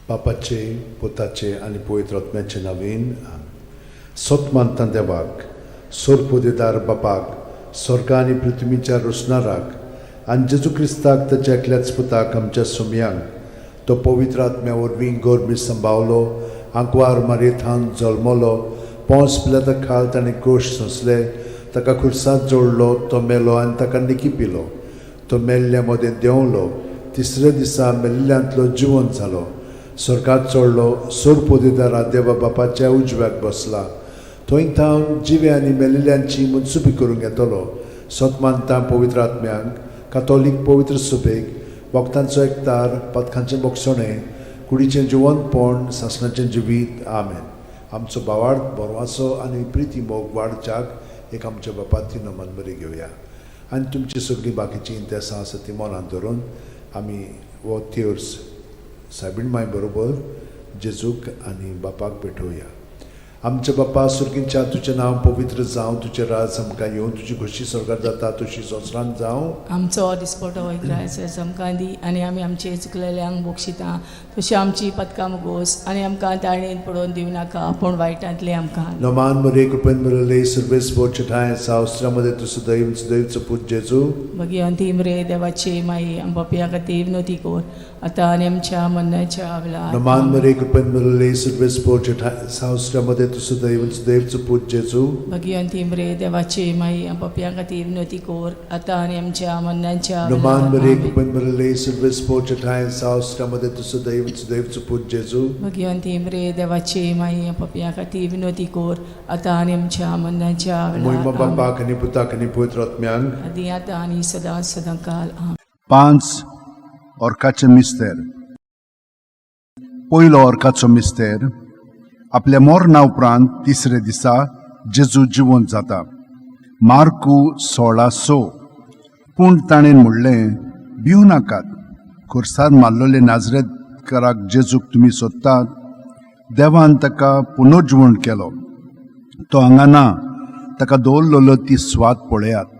बापाचे, पुताचे आणि पवित्र आत्म्याचे नावेन सत मानता देवाक, सोरपोदेदार बापाक, स्वर्गा आनी पृथ्वीच्या रोसणाराक आनी जेजू क्रिस्ताक ताच्या एकल्याच पुताक आमच्या सोमयांक तो पवित्र आत्म्या वरवीं गोरबी सांबावलो, आंकवार मारयेंत जल्मलो, पोंस पिलाता खाल ताणें क्रूश सोंसले, ताका खुर्सांत जोडलो, तो मेलो आनी ताका निकी पिलो, तो मेल्ल्या मदें देंवलो, तिसऱ्या दिसा मेल्ल्यांतलो जिवंत जालो, स्वर्गांत चडलो, सोरपोदेदारा देवा बापाच्या उजव्याक बसला, थंय थावन जिवे आनी मेल्लेल्यांची मुनसुबी करूंक येतलो, सतमानता पवित्र आत्म्यांक, कातोलीक पवित्र सुबेक, वखदांचो एकतार, पथकांचें मोगसणें, कुडीचें जिवंतपण, सासणाचें जिवीत. आमेन. आमचो भावार्थ बरवासो आनी प्रिती मोग वाडच्याक एक आमच्या बापाची नमन बरी घेवया आनी तुमची सगळीं बाकीची इंतेसां आसा ती मनांत धरून आमी हो तिर्स सायबीण माय बरोबर जेजूक आनी बापाक भेटोवया. आमचे बापा सुर्गींच्या तुजें नांव पवित्र जावं, तुजें राज आमकां येवं, तुजी खुशी स्वर्गांत जाता तशी संवसारांत जावं. आमचो दिसपटो वयता आमकां दी आनी आमी आमचे चुकलेल्यांक बक्षिता तशी आमची पथकां मुगोस आनी आमकां ताळणेंत पडोवन दिवं नाका पूण वायटांतले आमकां. नमान मरे कृपेन मरले सर्वेस पोचठाय सावस्त्रामध्ये तुझं दैवचं पूज जेजू भगवंती मरे देवाचे माई आमच्या खातीर विनोती कोर आता आनी आमच्या मरणाच्या वेळार. नमान मरे कृपेन मरले सर्वेस पोचठाय सावस्त्रामध्ये तुझं दैवचं पूज जेजू भगवंती मरे देवाचे माई आमच्या खातीर विनोती कोर आता आनी आमच्या मरणाच्या वेळार. नमान मरे कृपेन मरले सर्वेस पोचठाय सावस्त्रामध्ये तुझं दैवचं पूज जेजू भगवंती मरे देवाचे माई आमच्या खातीर विनोती कोर आता आनी आमच्या मरणाच्या महिमा वेळार. बापाक आनी पुताक आनी पवित्र आत्म्यांक आदी आतां आनी सदांकाल. आमेन. 5 ऑर्काचे मिस्तेर. पयलो ऑर्काचो मिस्तेर. आपल्या मोरणा उपरांत तिसरे दिसा जेजू जिवंत जाता. मार्कू 16:6. पूण ताणें म्हणलें, भिवू नाकात, खुर्सांत मारलोले नाजरेतकाराक जेजूक तुमी सोदतात, देवान ताका पुनर्जिवण केलो, तो हांगा ना, ताका दवरलेलो ती स्वात पळयात.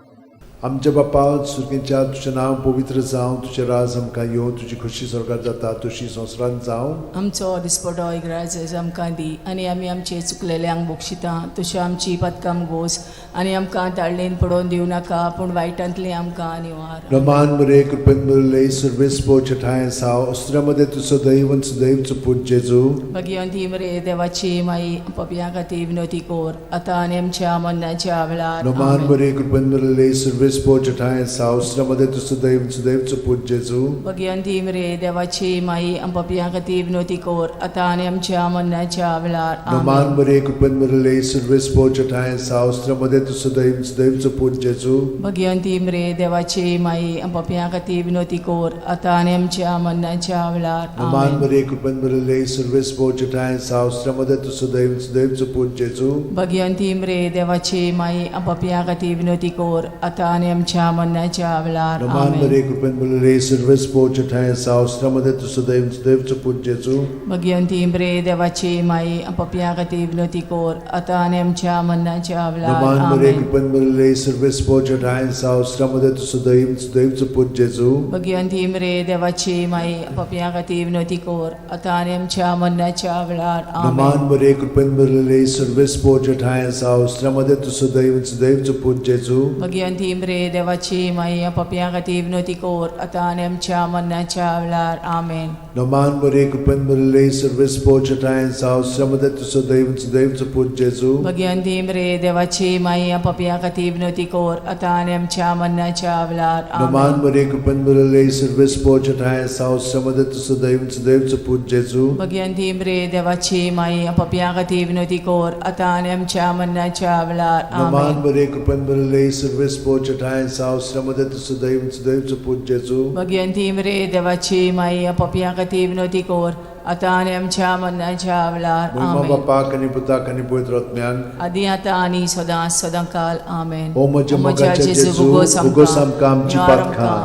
आमच्या बापा सुर्गींच्या तुजें नांव पवित्र जावं, तुजें राज आमकां येवं, तुजी खुशी स्वर्गांत जाता तशी संवसारांत जावं. आमचो दिसपटो इग्राज आमकां दी आनी आमी आमचे चुकलेल्यांक बक्षिता तशें आमची पथकां मुगोस आनी आमकां ताळणेंत पडोवन दिवं नाका पूण वायटांतली आमकां निवार. नमान मरे कृपेन मरले सर्वेस पोचठाय सावस्त्रामध्ये तुझं दैवचं पूज जेजू भगवंती मरे देवाची माई आमच्या खातीर विनोती कोर आता आनी आमच्या मरणाच्या वेळार. नमान मरे कृपेन मरले सर्वेस पोचठाय सावस्त्रामध्ये तुझं दैवचं पूज जेजू भगवंती मरे देवाची माई आमच्या खातीर विनोती कोर आता आनी आमच्या मरणाच्या वेळार. नमान मरे कृपेन मरले सर्वेस पोचठाय सावस्त्रामध्ये तुझं दैवचं पूज जेजू भगवंती मरे देवाची माई आमच्या खातीर विनोती कोर आता आनी आमच्या मरणाच्या वेळार. नमान मरे कृपेन मरले सर्वेस पोचठाय सावस्त्रामध्ये तुझं दैवचं पूज जेजू भगवंती मरे देवाची माई आमच्या खातीर विनोती कोर आता आनी आमच्या मरणाच्या वेळार. नमान मरे कृपेन मरले सर्वेस पोचठाय सावस्त्रामध्ये तुझं दैवचं पूज जेजू भगवंती मरे देवाची माई आमच्या खातीर विनोती कोर आता आनी आमच्या मरणाच्या वेळार. नमान मरे कृपेन मरले सर्वेस पोचठाय सावस्त्रामध्ये तुझं दैवचं पूज जेजू भगवंती मरे देवाची माई आमच्या खातीर विनोती कोर आता आनी आमच्या मरणाच्या वेळार. नमान मरे कृपेन मरले सर्वेस पोचठाय सावस्त्रामध्ये तुझं दैवचं पूज जेजू भगवंती मरे देवाची माई आमच्या खातीर विनोती कोर आता आनी आमच्या मरणाच्या वेळार. आमेन. नमान मरे कृपेन मरले सर्वेस पोचठाय सावस्त्रामध्ये तुझं दैवचं पूज जेजू भगवंती मरे देवाची माई आमच्या खातीर विनोती कोर आता आनी आमच्या मरणाच्या वेळार. नमान मरे कृपेन मरले सर्वेस पोचठाय सावस्त्रामध्ये तुझं दैवचं पूज जेजू भगवंती मरे देवाची माई आमच्या खातीर विनोती कोर आता आनी आमच्या मरणाच्या वेळार. नमान मरे कृपेन मरले सर्वेस पोचठाय सावस्त्रामध्ये तुझं दैवचं पूज जेजू भगवंती मरे देवाची माई आमच्या खातीर विनोती कोर आता आनी आमच्या मरणाच्या वेळार. महिमा बापाक आनी पुताक आनी पवित्र आत्म्यांक आदी आतां आनी सदांकाल. आमेन. ओ म्हज्या मोगाच्या जेजू भुगोस आमकां आमची पातखां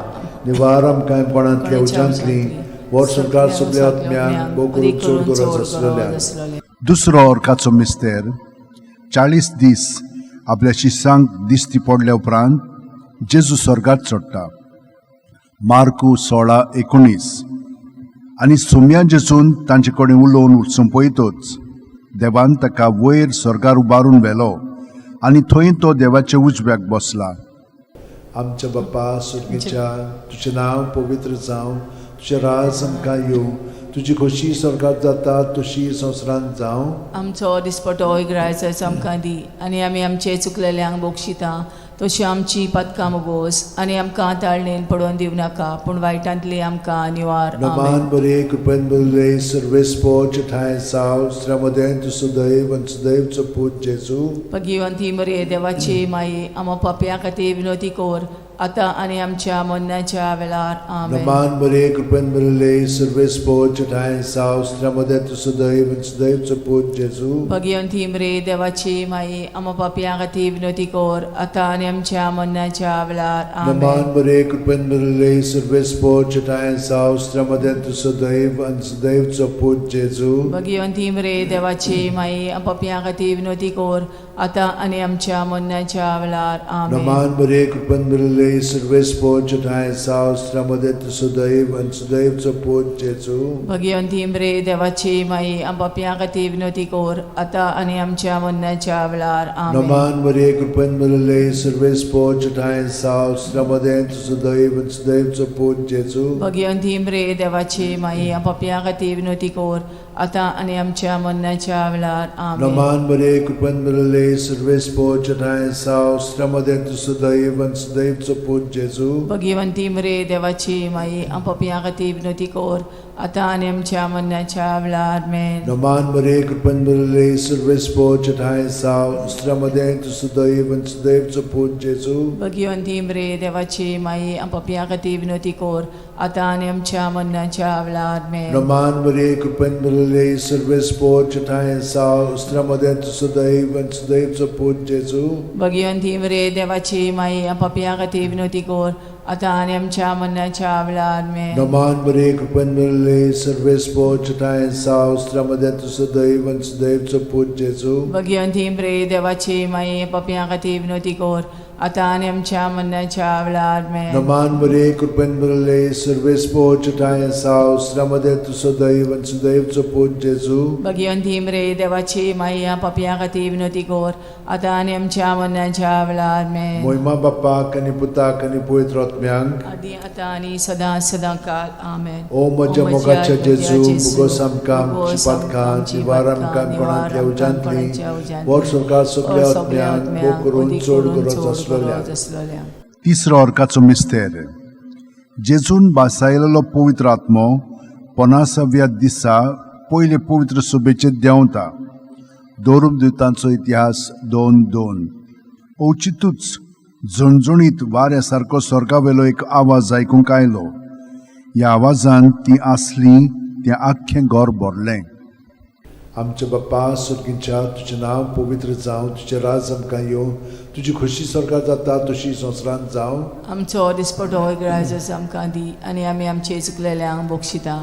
निवार आमकां पणांतल्या उज्यांतली वर सरकार सगळ्या आत्म्यांक बोगून चड गरज आसलेल्या. दुसरो ऑर्काचो मिस्तेर. 40 दीस आपल्या शिष्यांक दिश्टी पडल्या उपरांत जेजू स्वर्गात चडटा. मार्कू 16:19. आनी सुम्या जेजून तांचे कडेन उलोवन संपयतच देवान ताका वयर स्वर्गार उबारून व्हेलो आनी थंय तो देवाचे उजव्याक बसला. आमच्या बाप्पा सुर्गीच्या तुझें नांव पवित्र जावं, तुझें राज आमकां येवं, तुजी खोशी स्वर्गात जाता तशी संवसारांत जावं. आमचो दिसपटो इग्रायचो आमकां दी आनी आमी आमचे चुकलेल्यांक बोगशिता तशी आमची पदकां मोगोस आनी आमकां ताळणेन पडोवन दिवं नाका पूण वायटांतली आमकां निवार. नमान बरे कृपेन बरले सर्वेस पोच ठाय साव श्रमदेन तु सदैव आनी सदैवचो पूत जेजू. भगिवंती मरे देवाची माये आमो पापयां खातीर विनोदी कोर आतां आनी आमच्या मरणाच्या वेळार. आमेन. नमान बरे कृपेन बरले सर्वेस पोच ठाय साव श्रमदेन तु सदैव आनी सदैवचो पूत जेजू. भगिवंती मरे देवाची माये आमो पापयां खातीर विनोदी कोर आतां आनी आमच्या मरणाच्या वेळार. आमेन. नमान बरे कृपेन बरले सर्वेस पोच ठाय साव श्रमदेन तु सदैव आनी सदैवचो पूत जेजू. भगिवंती मरे देवाची माये आमो पापयां खातीर विनोदी कोर आतां आनी आमच्या मरणाच्या वेळार. आमेन. नमान बरे कृपेन बरले सर्वेस पोच ठाय साव श्रमदेन तु सदैव आनी सदैवचो पूत जेजू. भगिवंती मरे देवाची माये आमो पापयां खातीर विनोदी कोर आतां आनी आमच्या मरणाच्या वेळार. आमेन. नमान बरे कृपेन बरले सर्वेस पोच ठाय साव श्रमदेन तु सदैव आनी सदैवचो पूत जेजू. भगिवंती मरे देवाची माये आमो पापयां खातीर विनोदी कोर आतां आनी आमच्या मरणाच्या वेळार. आमेन. नमान बरे कृपेन बरले सर्वेस पोच ठाय साव श्रमदेन तु सदैव आनी सदैवचो पूत जेजू. भगिवंती मरे देवाची माये आमो पापयां खातीर विनोदी कोर आतां आनी आमच्या मरणाच्या वेळार. आमेन. नमान बरे कृपेन बरले सर्वेस पोच ठाय साव श्रमदेन तु सदैव आनी सदैवचो पूत जेजू. भगिवंती मरे देवाची माये आमो पापयां खातीर विनोदी कोर आतां आनी आमच्या मरणाच्या वेळार. आमेन. नमान बरे कृपेन बरले सर्वेस पोच ठाय साव श्रमदेन तु सदैव आनी सदैवचो पूत जेजू. भगिवंती मरे देवाची माये आमो पापयां खातीर विनोदी कोर आतां आनी आमच्या मरणाच्या वेळार. आमेन. नमान बरे कृपेन बरले सर्वेस पोच ठाय साव श्रमदेन तु सदैव आनी सदैवचो पूत जेजू. भगिवंती मरे देवाची माये आमो पापयां खातीर विनोदी कोर आतां आनी आमच्या मरणाच्या वेळार. आमेन. नमान बरे कृपेन बरले सर्वेस पोच ठाय साव श्रमदेन तु सदैव आनी सदैवचो पूत जेजू. भगिवंती मरे देवाची माये आमो पापयां खातीर विनोदी कोर आतां आनी आमच्या मरणाच्या वेळार. आमेन. मोहिमा बाप्पाक आनी पुताक आनी पवित्र आत्म्यांक आदी आतां आनी सदां सदां काल. आमेन. ओ म्हज्या मोगाच्या जेजू मुगोस आमकां आमची पातकां निवार आमकां कोणांतल्या उज्यांतली वर सरकार सगळ्या आत्म्यांक भोग करून चड गरज आसलेल्या. तिसरो अर्काचो मिस्तेर. जेजून बासायलेलो पवित्र आत्मो 50व्या दिसा पयले पवित्र सभेचे देंवता. दोरूप दिवतांचो इतिहास 2:2. औचितूच झणझणीत वाऱ्या सारको स्वर्गावेलो एक आवाज आयकूंक आयलो. ह्या आवाजान ती आसली तें आख्खें घर भरलें. आमच्या बाप्पा सुर्गीच्या तुजें नांव पवित्र जावं, तुजें राज आमकां येवं, तुजी खोशी स्वर्गात जाता तशी संवसारांत जावं. आमचो दिसपटो इग्रायचो आमकां दी आनी आमी आमचे चुकलेल्यांक बोगशिता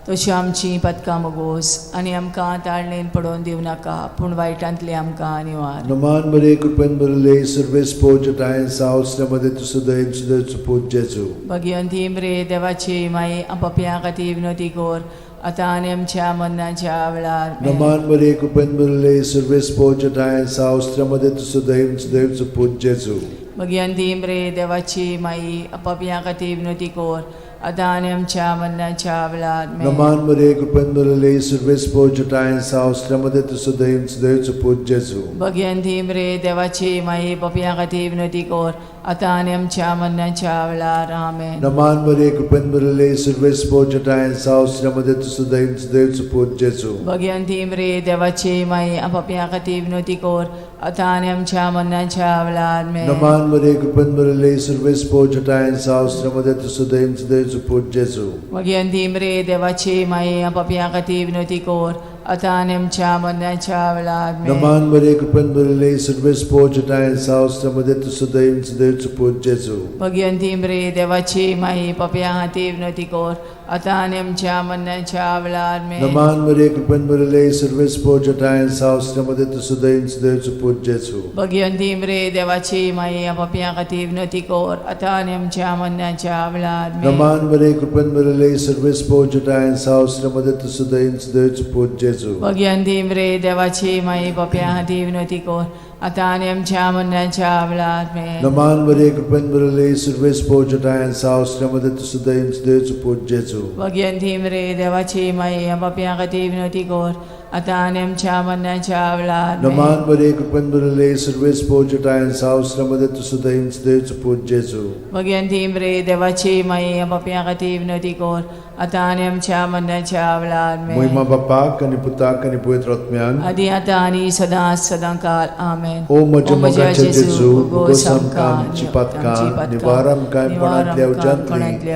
तशी आमची पदकां मोगोस आनी आमकां ताळणेन पडोवन दिवं नाका पूण वायटांतली आमकां निवार. नमान बरे कृपेन बरले सर्वेस पोच ठाय साव श्रमदेन तु सदैव सदैवचो पूत जेजू. भगिवंती मरे देवाची माये आमो पापयां खातीर विनोदी कोर आतां आनी आमच्या मरणाच्या वेळार. नमान बरे कृपेन बरले सर्वेस पोच ठाय साव श्रमदेन तु सदैव सदैवचो पूत जेजू. भगिवंती मरे देवाची माये आमो पापयां खातीर विनोदी कोर आतां आनी आमच्या मरणाच्या वेळार. नमान बरे कृपेन बरले सर्वेस पोच ठाय साव श्रमदेन तु सदैव सदैवचो पूत जेजू. भगिवंती मरे देवाची माये आमो पापयां खातीर विनोदी कोर आतां आनी आमच्या मरणाच्या वेळार. आमेन. नमान बरे कृपेन बरले सर्वेस पोच ठाय साव श्रमदेन तु सदैव सदैवचो पूत जेजू. भगिवंती मरे देवाची माये आमो पापयां खातीर विनोदी कोर आतां आनी आमच्या मरणाच्या वेळार. आमेन. नमान बरे कृपेन बरले सर्वेस पोच ठाय साव श्रमदेन तु सदैव सदैवचो पूत जेजू. भगिवंती मरे देवाची माये आमो पापयां खातीर विनोदी कोर आतां आनी आमच्या मरणाच्या वेळार. आमेन. नमान बरे कृपेन बरले सर्वेस पोच ठाय साव श्रमदेन तु सदैव सदैवचो पूत जेजू. भगिवंती मरे देवाची माये पापयां खातीर विनोदी कोर आता आणि आमच्या मरणाच्या वेळार आमेन. नमान मरिये कृपेन भरले सर्व स्पोर्जटा सावस्त्रमध्ये तू सुदैन सुदैवचो पूत जेजू. भगवंती मरे देवाची माये पापियां खातीर विनवती कर आता आणि आमच्या मरणाच्या वेळार आमेन. नमान मरिये कृपेन भरले सर्व स्पोर्जटा सावस्त्रमध्ये तू सुदैन सुदैवचो पूत जेजू. भगवंती मरे देवाची माये पापियां खातीर विनवती कर आता आणि आमच्या मरणाच्या वेळार आमेन. नमान मरिये कृपेन भरले सर्व स्पोर्जटा सावस्त्रमध्ये तू सुदैन सुदैवचो पूत जेजू. भगवंती मरे देवाची माये पापियां खातीर विनवती कर आता आणि आमच्या मरणाच्या वेळार आमेन. नमान मरिये कृपेन भरले सर्व स्पोर्जटा सावस्त्रमध्ये तू सुदैन सुदैवचो पूत जेजू. भगवंती मरे देवाची माये पापियां खातीर विनवती कर आता आणि आमच्या मरणाच्या वेळार आमेन. महिमा बापाक आनी पुताक आनी पवित्र आत्म्यान आदी आता आणि सदां काल आमेन. ओ म्हज्या मोगाचे जेजू उगोस आमकां आमची पातकां निवार आमकां कोणांतल्या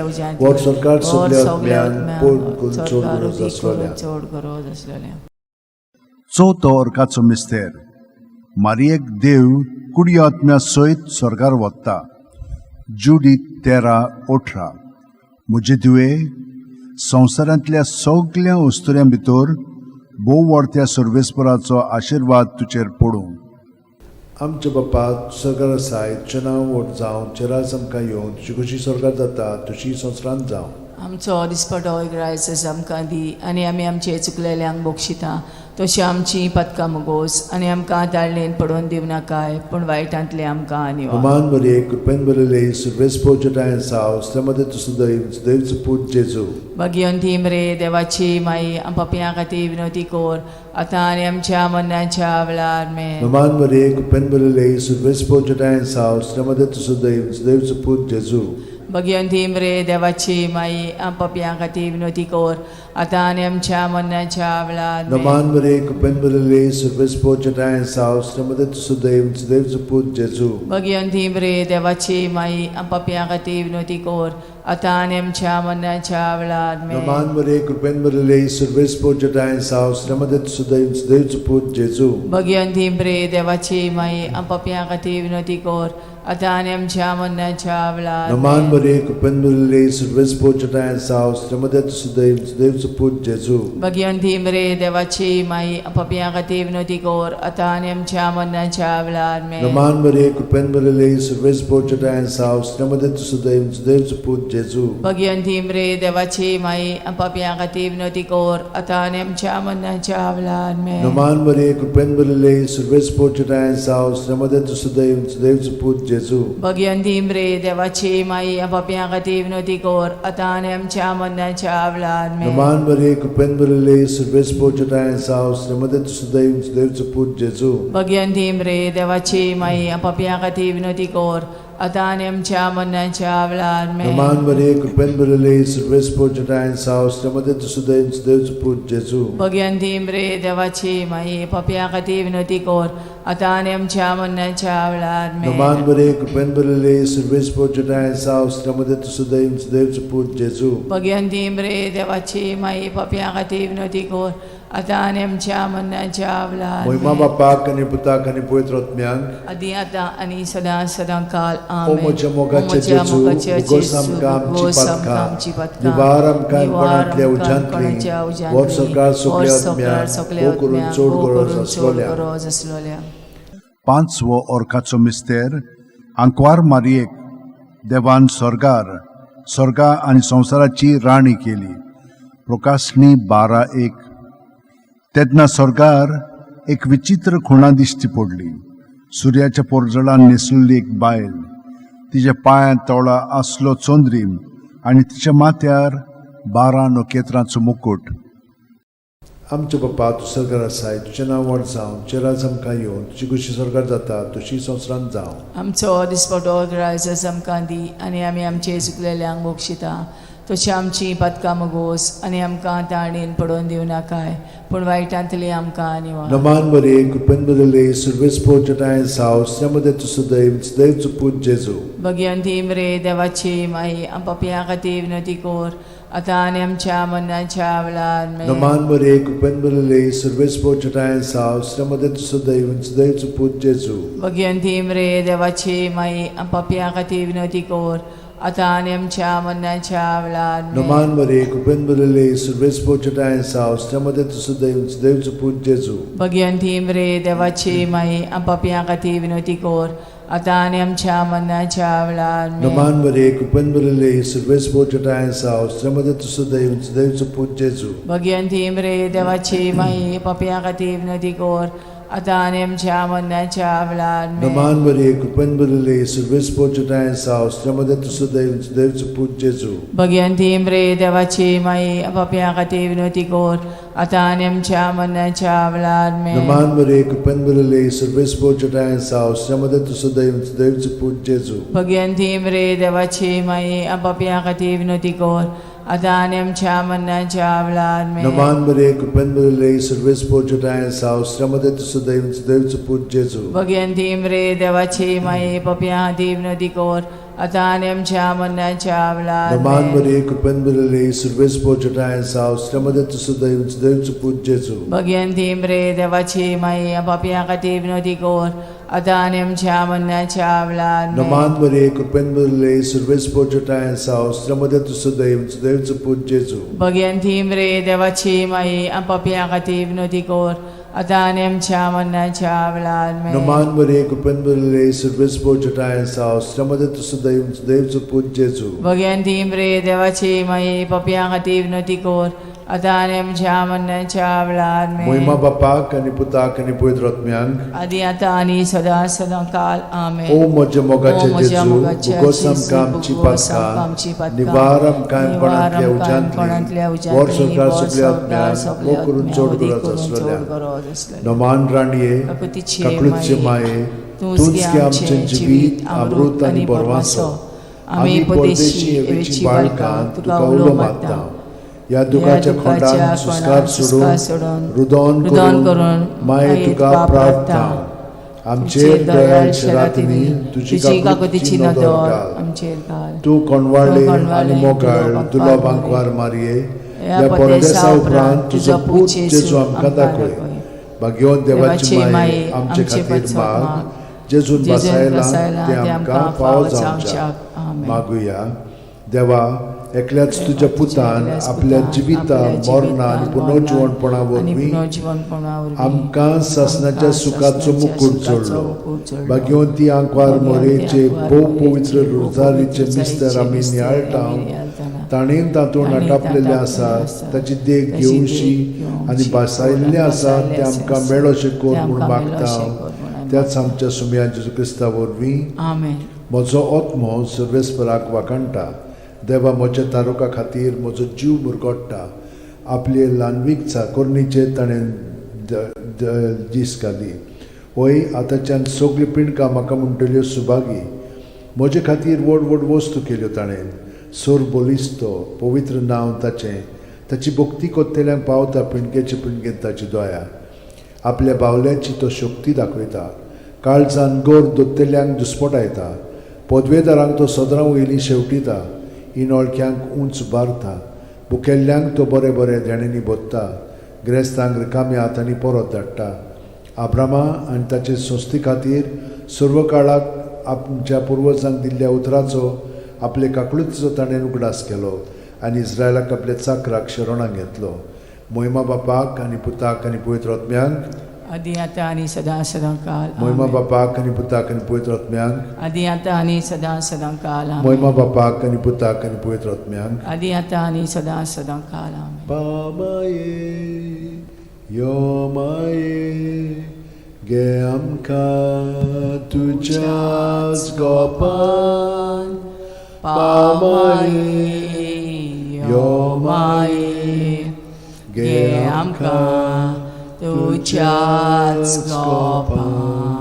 उज्यांतली वर सरकार सगल्या आत्म्यान पोट चोड गरज आसलेल्या. चवथो अर्काचो मिस्तेर. मारयेक देव कुडी आत्म्या सयत स्वर्गार वता. जुडी 13:18. म्हजे तुवे संवसारांतल्या सगळ्या वस्तुऱ्यां भितर भोव व्हडत्या सर्वेस्पराचो आशिर्वाद तुचेर पडूं. आमचे बापा स्वर्गार आसाय तुजें नांव व्हड जावं चेरास आमकां येवं तुजी कशी स्वर्गार जाता तशी संवसारांत जावं. आमचो दिसपटो रायस आमकां दी आनी आमी आमचे चुकलेल्यांक बोगशिता तशी आमची पदकां मोगोस आनी आमकां ताळणेन पडोवन दिवं नाकाय पूण वायटांतले आमकां निवार. नमान मरिये कृपेन भरले सर्व स्पोर्जटा सावस्त्रमध्ये तू सुदैवचो पूत जेजू. भगवंती मरे देवाची माई पापियां खातीर विनवती कर आता आनी आमच्या मरणाच्या वेळार आमेन. नमान मरिये कृपेन भरले सर्व स्पोर्जटा सावस्त्रमध्ये तू सुदैवचो पूत जेजू. भगवंती मरे देवाची माई पापियां खातीर विनवती कर आता आनी आमच्या मरणाच्या वेळार आमेन. नमान मरिये कृपेन भरले सर्व स्पोर्जटा सावस्त्रमध्ये तू सुदैवचो पूत जेजू. भगवंती मरे देवाची माई पापियां खातीर विनवती कर आता आनी आमच्या मरणाच्या वेळार आमेन. नमान मरिये कृपेन भरले सर्व स्पोर्जटा सावस्त्रमध्ये तू सुदैवचो पूत जेजू. भगवंती मरे देवाची माई पापियां खातीर विनवती कर आता आनी आमच्या मरणाच्या वेळार नमान आमेन. मरिये कृपेन भरले सर्व स्पोर्जटा सावस्त्रमध्ये तू सुदैवचो पूत जेजू. भगवंती मरे देवाची माई पापियां खातीर विनवती कर आता आनी आमच्या मरणाच्या वेळार आमेन. नमान मरिये कृपेन भरले सर्व स्पोर्जटा सावस्त्रमध्ये तू सुदैवचो पूत जेजू. भगवंती मरे देवाची माई पापियां खातीर विनवती कर आता आनी आमच्या मरणाच्या वेळार आमेन. नमान मरिये कृपेन भरले सर्व स्पोर्जटा सावस्त्रमध्ये तू सुदैवचो पूत जेजू. भगवंती मरे देवाची माई पापियां खातीर विनवती कर आता आनी आमच्या मरणाच्या वेळार आमेन. नमान मरिये कृपेन भरले सर्व स्पोर्जटा सावस्त्रमध्ये तू सुदैवचो पूत जेजू. भगवंती मरे देवाची माई पापियां खातीर विनवती कर आता आनी आमच्या मरणाच्या वेळार आमेन. नमान मरिये कृपेन भरले सर्व स्पोर्जटा सावस्त्रमध्ये तू सुदैवचो पूत जेजू. भगवंती मरे देवाची माई पापियां खातीर विनवती कर आता आनी आमच्या मरणाच्या वेळार आमेन. नमान मरिये कृपेन भरले सर्व स्पोर्जटा सावस्त्रमध्ये तू सुदैवचो पूत जेजू. भगवंती मरे देवाची माई पापियां खातीर विनवती कर आता आनी आमच्या मरणाच्या वेळार महिमा आमेन. बापाक आनी पुताक आनी पवित्र आत्म्याक आदी आता आनी सदां काल ओ आमेन. म्हज्या मोगाचे जेजू उगोस आमकां आमची पातकां निवार आमकां कोणांतल्या उज्यांतली वर सरकार सगल्या आत्म्याक ओ करून चोड गरज आसलोल्या. पांचवो अर्काचो मिस्तेर. आंकवार मारयेक देवान स्वर्गा आनी संवसाराची राणी केली. प्रकाशनी 12:1. तेन्ना स्वर्गार एक विचित्र खुणा दिश्टी पडली. सुर्याच्या पोरजळान न्हेसलेली एक बायल. तिच्या पांयां तळा आसलो चोंद्रीम आनी तिच्या माथ्यार 12 नखेत्रांचो मुकुट. आमचे बापा तूं स्वर्गार आसाय तुजें नांव व्हड जावं चेरास आमकां येवं तुजी कशी स्वर्गार जाता तशी संवसारांत जावं. आमचो दिसपटो रायस आमकां दी आनी आमी आमचे चुकलेल्यांक बोगशिता तशी आमची पदकां मोगोस आनी आमकां ताळणेन पडोवन दिवं नाकाय पूण वायटांतली आमकां निवार. नमान मरिये कृपेन भरले सर्व स्पोर्जटा सावस्त्रमध्ये तू सुदैवचो पूत जेजू. भगवंती मरे देवाची माई पापियां खातीर विनवती कर आता आनी आमच्या मरणाच्या वेळार आमेन. नमान मरिये कृपेन भरले सर्व स्पोर्जटा सावस्त्रमध्ये तू सुदैवचो पूत जेजू. भगवंती मरे देवाची माई पापियां खातीर विनवती कर आता आणि आमच्या मरणाच्या वेळार Naman Maria, kupen bulele, surves pochata sa, ostramade tu sudev suput Jesu. Bhagwanti मरे देवाची माई आपापिया खाती विनोती कोर आता आणि आमच्या मरणाच्या वेळार Naman Maria, kupen bulele, surves pochata sa, ostramade tu sudev suput Jesu. Bhagwanti मरे देवाची माई आपापिया खाती विनोती कोर आता आणि आमच्या मरणाच्या वेळार Naman Maria, kupen bulele, surves pochata sa, ostramade tu sudev suput Jesu. Bhagwanti मरे देवाची माई आपापिया खाती विनोती कोर आता आणि आमच्या मरणाच्या वेळार Naman Maria, kupen bulele, surves pochata sa, ostramade tu sudev suput Jesu. Bhagwanti मरे देवाची माई आपापिया खाती विनोती कोर आता आणि आमच्या मरणाच्या वेळार Naman Maria, kupen bulele, surves pochata sa, ostramade tu sudev suput Jesu. Bhagwanti मरे देवाची माई आपापिया खाती विनोती कोर आता आणि आमच्या मरणाच्या वेळार Naman Maria, kupen bulele, surves pochata sa, ostramade tu sudev suput Jesu. Bhagwanti मरे देवाची माई आपापिया खाती विनोती कोर आता आणि आमच्या मरणाच्या वेळार Naman Maria, kupen bulele, surves pochata sa, ostramade tu sudev suput Jesu. Bhagwanti मरे देवाची माई आपापिया खाती विनोती कोर आता आणि आमच्या मरणाच्या वेळार Naman Maria, kupen bulele, surves pochata sa, ostramade tu sudev suput Jesu. Bhagwanti मरे देवाची माई आपापिया खाती विनोती कोर आता आणि आमच्या मरणाच्या वेळार Moima Bapak ani Putak ani Pavitr Atmyank. आधी आता आणि सदा सदा काल आमेन O moja mogache O moja Jesu, mogache bugosam Jesu, kamchi bugosam patka, kamchi patka, nivaram kaim panatlia nivaram kaim panatlia ujantli, ujantli, vor sorkar vor suple sorkar atmyan, suple o kurun atmyan, chod odi gurat kurun aslalya. chod gurat aslalya. Naman raniye, Kakutiche kaklutche maye, maye, tunski amche jivit, amrut ani borvaso. Ami परदेशी एवेची बाळकां तुका उलो मागता. या दुखाच्या खोंडान सुस्कार सोडून रुदोन करून माये तुका प्रार्थना. आमचेर दयाळ शरातनी तुझी काकुतीची नदर घाल. आमचेर घाल तू कोणवाळे आणि मोगाळ तुला बांकवार मारये. या परदेसा उपरांत तुझो पूत जेजू आमकां दाखय. भाग्यवान देवाची माये आमचे खातीर माग. जेजून बसायला ते आमकां फावो जावच्याक मागुया. देवा, एकल्याच तुझ्या पुतान आपल्या जिविता मरणा आनी पुनर्जीवनपणा वरवीं आमकां सासणाच्या सुखाचो मुकुट जोडलो. भाग्यवंती आंकवार मोरेचे भोव पवित्र रोजारीचे मिस्तर आमी नियाळटाव. ताणेन तातूंत आटापलेले आसा ताची देख घेवशी आनी बसायल्ले आसा ते आमकां मेळोशे कोर म्हूण मागता. त्याच आमच्या सुम्या जेजू क्रिस्ता वरवीं आमेन. म्हजो आत्मो सर्वेस्पराक वाकणटा. देवा, म्हज्या तारुका खातीर म्हजो जीव मुरगोडटा. आपले ल्हानवीक चाकोरणीचे ताणें दीस घाली. होय, आतांच्यान सगळी पिणकां म्हाका म्हणटल्यो सुभागी. म्हजे खातीर व्हड व्हड वस्तू केल्यो ताणें. सोर बोलिस्तो, पवित्र नांव ताचें. ताची भक्ती कोत्तेल्यांक पावता पिणकेचे पिणकेंत ताची दोया. आपल्या बावल्याची तो शक्ती दाखयता. काळजान गोर दोत्तेल्यांक दुस्पटायता. पदवेदारांक तो सदरां वयलीं शेवटिता. इनोळख्यांक उंच बारता. भुकेल्ल्यांक तो बरे बरे देणेनी बोदता. गिरेस्तांक रिकाम्या हातांनी परत धाडटा. आब्रामा आनी ताचे संस्थे खातीर सर्व काळाक आमच्या पुर्वजांक दिल्ल्या उतराचो आपले काकळुचो ताणें उगडास केलो आनी इस्रायलाक आपल्या चाकराक शरणांत घेतलो. मोहिमा बापाक आनी पुताक आनी पवित्र आत्म्यांक. आदी आता आणि सदा सदा काल मोहिमा बापाक आनी पुताक आनी पवित्र आत्म्यांक. आदी आता आणि सदा सदा काल मोहिमा बापाक आनी पुताक आनी पवित्र आत्म्यांक. आदी आता आणि सदा सदा काल पामाये यो माये गे आमकां तुज्याच गोपान. पामाये यो माये गे आमकां तुज्याच गोपान.